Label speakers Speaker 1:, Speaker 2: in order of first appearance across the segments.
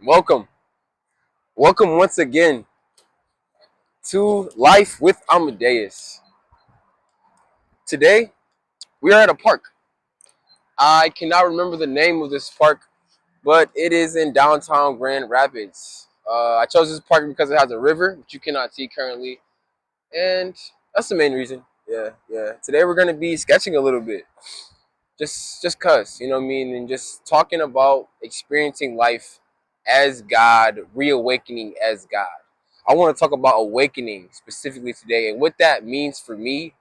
Speaker 1: Welcome. Welcome once again to Life with Amadeus. Today, we are at a park. I cannot remember the name of this park, but it is in downtown Grand Rapids. I chose this park because it has a river, which you cannot see currently, and that's the main reason. Yeah. Today, we're going to be sketching a little bit. Just cuz, you know what I mean? And just talking about experiencing life as God, reawakening as God. I want to talk about awakening specifically today and what that means for me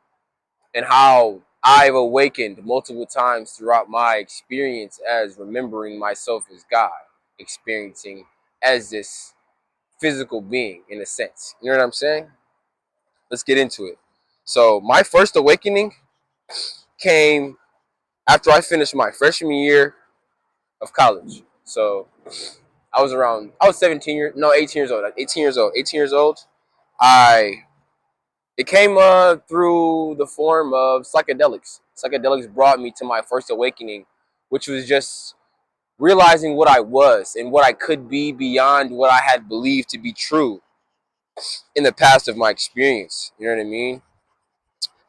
Speaker 1: and how I've awakened multiple times throughout my experience as remembering myself as God, experiencing as this physical being in a sense. You know what I'm saying? Let's get into it. So, my first awakening came after I finished my freshman year of college. So, I was 18 years old. 18 years old. I It came through the form of psychedelics. Psychedelics brought me to my first awakening, which was just realizing what I was and what I could be beyond what I had believed to be true in the past of my experience. You know what I mean?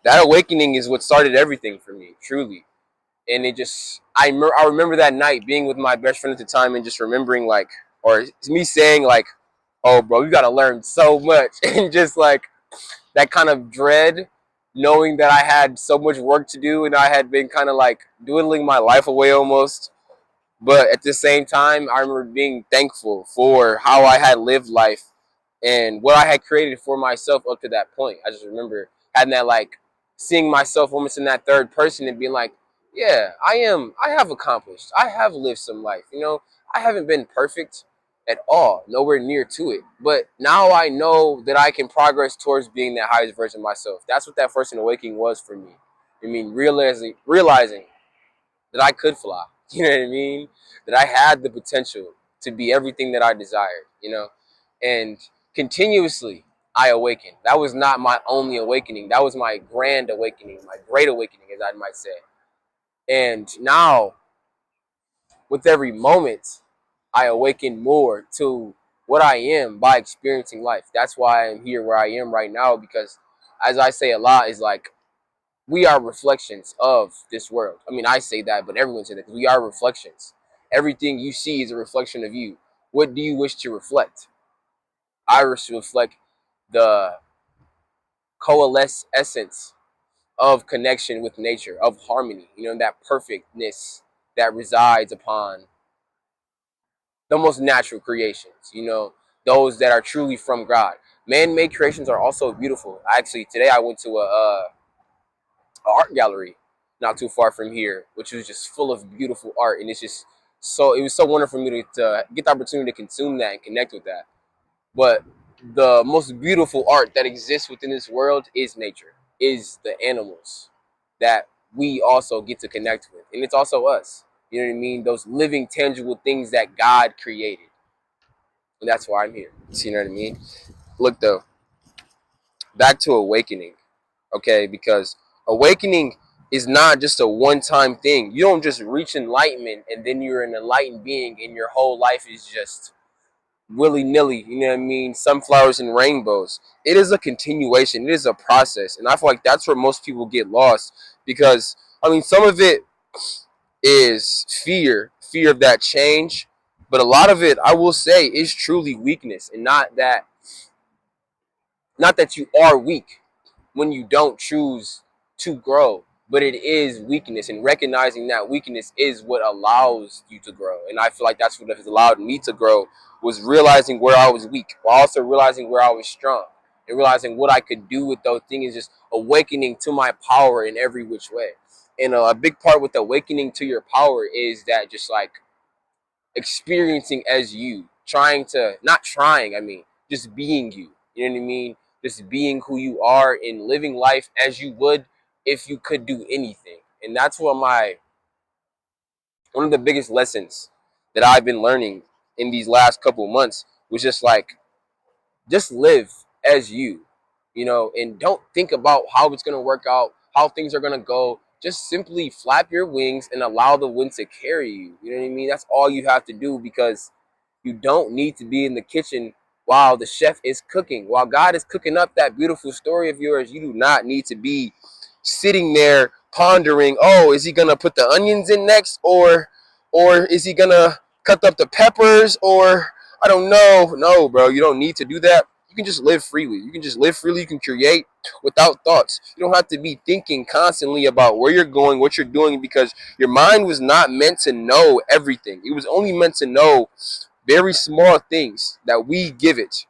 Speaker 1: That awakening is what started everything for me, truly. And I remember that night being with my best friend at the time and just remembering, like, or me saying, like, oh, bro, you got to learn so much. And just like, that kind of dread, knowing that I had so much work to do and I had been kind of like dwindling my life away almost. But at the same time, I remember being thankful for how I had lived life and what I had created for myself up to that point. I just remember having that, like, seeing myself almost in that third person and being like, yeah, I have accomplished. I have lived some life. I haven't been perfect at all, nowhere near to it. But now I know that I can progress towards being that highest version of myself. That's what that first awakening was for me. I mean, realizing that I could fly. You know what I mean? That I had the potential to be everything that I desired. And continuously I awakened. That was not my only awakening. That was my grand awakening, my great awakening, as I might say. And now, with every moment, I awaken more to what I am by experiencing life. That's why I'm here where I am right now, because as I say a lot, is like, we are reflections of this world. I mean, I say that, but everyone says that, because we are reflections. Everything you see is a reflection of you. What do you wish to reflect? I wish to reflect the coalesce essence of connection with nature, of harmony, that perfectness that resides upon the most natural creations, those that are truly from God. Man-made creations are also beautiful. Actually, today I went to a art gallery not too far from here, which was just full of beautiful art, and it was so wonderful for me to get the opportunity to consume that and connect with that. But the most beautiful art that exists within this world is nature, is the animals that we also get to connect with, and it's also us. You know what I mean? Those living, tangible things that God created, and that's why I'm here. So, you know what I mean? Look, though, back to awakening. Okay, because awakening is not just a one-time thing. You don't just reach enlightenment and then you're an enlightened being and your whole life is just willy-nilly, you know what I mean, sunflowers and rainbows. It is a continuation. It is a process, and I feel like that's where most people get lost, because I mean, some of it is fear of that change, but a lot of it, I will say, is truly weakness, and not that you are weak when you don't choose to grow, but it is weakness, and recognizing that weakness is what allows you to grow. And I feel like that's what has allowed me to grow, was realizing where I was weak, while also realizing where I was strong, and realizing what I could do with those things, just awakening to my power in every which way. And a big part with awakening to your power is that, just like, experiencing as you, not trying, I mean, just being you. You know what I mean? Just being who you are and living life as you would if you could do anything. And that's one of the biggest lessons that I've been learning in these last couple months was just like, just live as you, and don't think about how it's going to work out, how things are going to go. Just simply flap your wings and allow the wind to carry you. You know what I mean? That's all you have to do, because You don't need to be in the kitchen while the chef is cooking. While God is cooking up that beautiful story of yours, you do not need to be sitting there pondering, oh, is he gonna put the onions in next, or is he gonna cut up the peppers, or I don't know. No, bro, you don't need to do that. You can just live freely. You can just live freely. You can create without thoughts. You don't have to be thinking constantly about where you're going, what you're doing, because your mind was not meant to know everything. It was only meant to know very small things that we give it.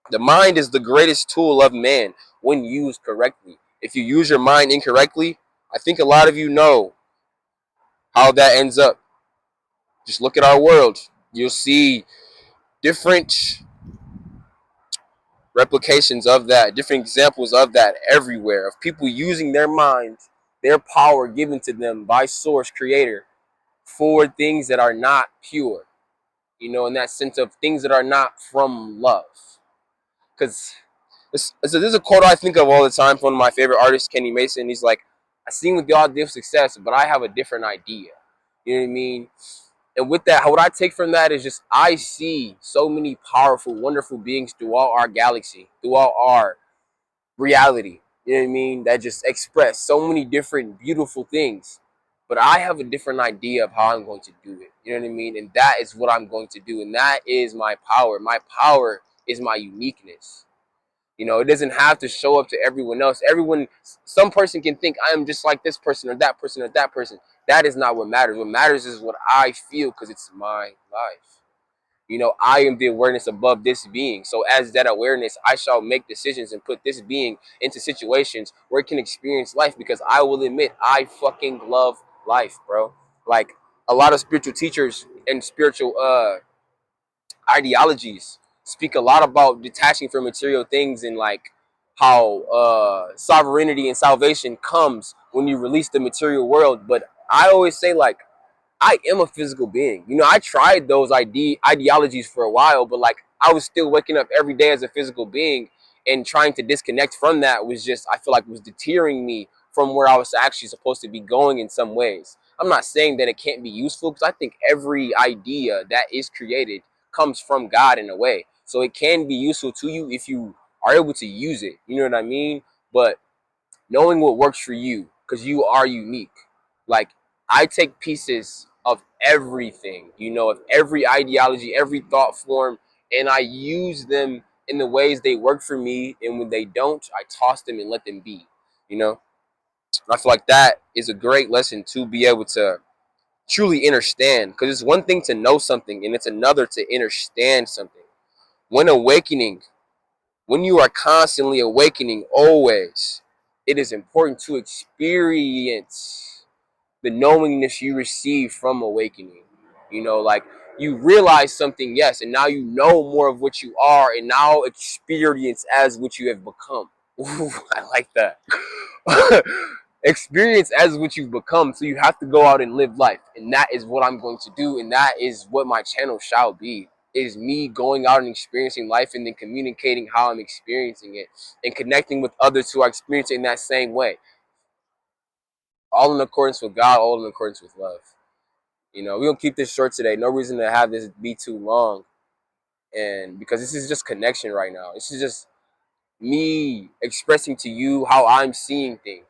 Speaker 1: The mind is the greatest tool of man when used correctly. If you use your mind incorrectly, I think a lot of you know how that ends up. Just look at our world. You'll see different replications of that, different examples of that everywhere, of people using their minds, their power given to them by source creator for things that are not pure, in that sense of things that are not from love. Because there's a quote I think of all the time from one of my favorite artists, Kenny Mason. He's like, I sing with God give success, but I have a different idea. You know what I mean? And with that, what I take from that is just I see so many powerful, wonderful beings throughout our galaxy, throughout our reality. You know what I mean? That just express so many different beautiful things. But I have a different idea of how I'm going to do it. You know what I mean? And that is what I'm going to do. And that is my power. My power is my uniqueness. It doesn't have to show up to everyone else. Some person can think I am just like this person or that person or that person. That is not what matters. What matters is what I feel because it's my life. I am the awareness above this being. So as that awareness, I shall make decisions and put this being into situations where it can experience life because I will admit I fucking love life, bro. Like a lot of spiritual teachers and spiritual ideologies speak a lot about detaching from material things and like how sovereignty and salvation comes when you release the material world. But I always say like I am a physical being. I tried those ideologies for a while, but like I was still waking up every day as a physical being, and trying to disconnect from that was just, I feel like, was deterring me from where I was actually supposed to be going in some ways. I'm not saying that it can't be useful because I think every idea that is created comes from God in a way. So it can be useful to you if you are able to use it. You know what I mean? But knowing what works for you because you are unique. Like I take pieces of everything, of every ideology, every thought form, and I use them in the ways they work for me. And when they don't, I toss them and let them be. You know, and I feel like that is a great lesson to be able to truly understand. Because it's one thing to know something, and it's another to understand something. When awakening, when you are constantly awakening, always, it is important to experience the knowingness you receive from awakening. Like you realize something, yes, and now you know more of what you are, and now experience as what you have become. Ooh, I like that. Experience as what you've become, so you have to go out and live life, and that is what I'm going to do, and that is what my channel shall be. Is me going out and experiencing life and then communicating how I'm experiencing it and connecting with others who are experiencing in that same way, all in accordance with God, all in accordance with love. We're gonna keep this short today. No reason to have this be too long, and because this is just connection right now. This is just me expressing to you how I'm seeing things,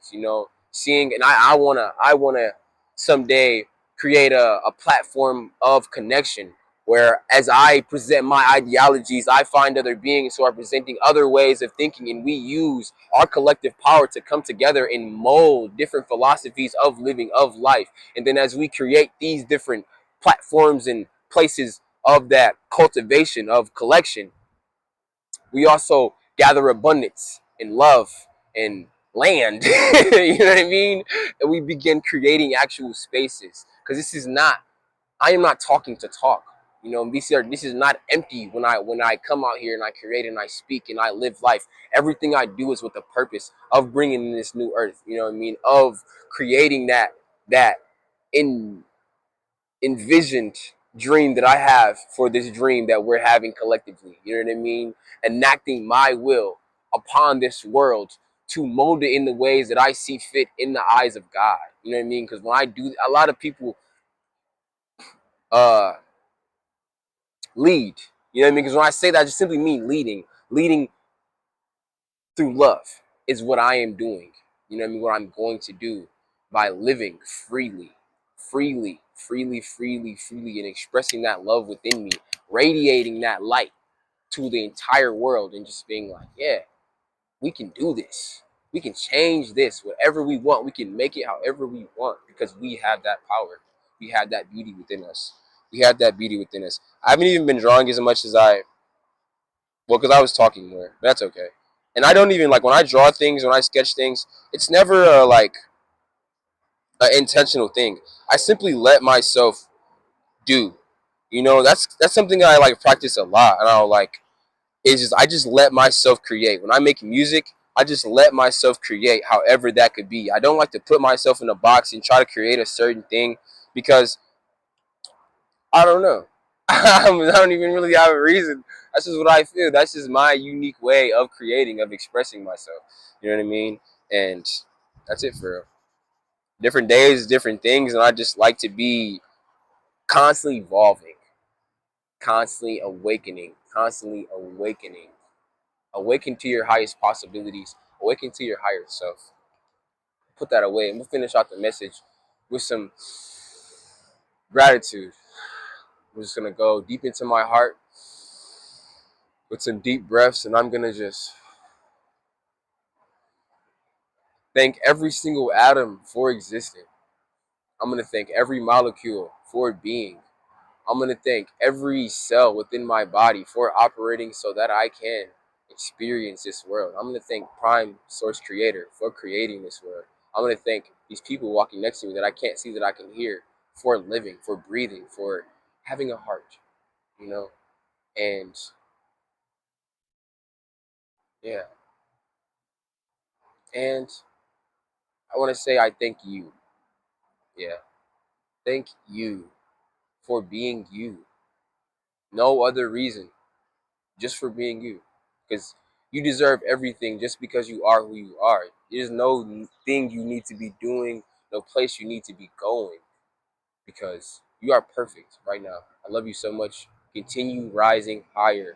Speaker 1: seeing, and I wanna someday create a platform of connection where as I present my ideologies, I find other beings who are presenting other ways of thinking, and we use our collective power to come together and mold different philosophies of living, of life. And then as we create these different platforms and places of that cultivation of collection, we also gather abundance and love and land. You know what I mean? And we begin creating actual spaces. Because I am not talking to talk. This is not empty when I come out here and I create and I speak and I live life. Everything I do is with the purpose of bringing in this new earth. You know what I mean? Of creating that in envisioned dream that I have for this dream that we're having collectively. You know what I mean? Enacting my will upon this world to mold it in the ways that I see fit in the eyes of God. You know what I mean? Because when I do, a lot of people uh lead. You know what I mean? Because when I say that, I just simply mean leading. Leading through love is what I am doing. You know what I mean? What I'm going to do by living freely, and expressing that love within me, radiating that light to the entire world, and just being like, yeah, we can do this. We can change this, whatever we want. We can make it however we want because we have that power. We have that beauty within us. We have that beauty within us. I haven't even been drawing as much as well, because I was talking more. But that's okay. And I don't even like when I draw things, when I sketch things. It's never like an intentional thing. I simply let myself do. You know, that's something that I like practice a lot, and I'll like. It's just I just let myself create. When I make music, I just let myself create, however that could be. I don't like to put myself in a box and try to create a certain thing because I don't know. I don't even really have a reason. That's just what I feel. That's just my unique way of creating, of expressing myself. You know what I mean? And that's it for real. Different days, different things, and I just like to be constantly evolving, constantly awakening, constantly awakening. Awaken to your highest possibilities. Awaken to your higher self. Put that away. And we'll finish out the message with some gratitude. I'm just gonna go deep into my heart with some deep breaths, and I'm gonna just thank every single atom for existing. I'm gonna thank every molecule for being. I'm gonna thank every cell within my body for operating so that I can experience this world. I'm gonna thank Prime Source Creator for creating this world. I'm gonna thank these people walking next to me that I can't see, that I can hear, for living, for breathing, for having a heart, you know? And yeah. And I wanna say I thank you. Yeah. Thank you for being you. No other reason, just for being you. Because you deserve everything just because you are who you are. There's no thing you need to be doing, no place you need to be going, because you are perfect right now. I love you so much. Continue rising higher,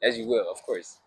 Speaker 1: as you will, of course.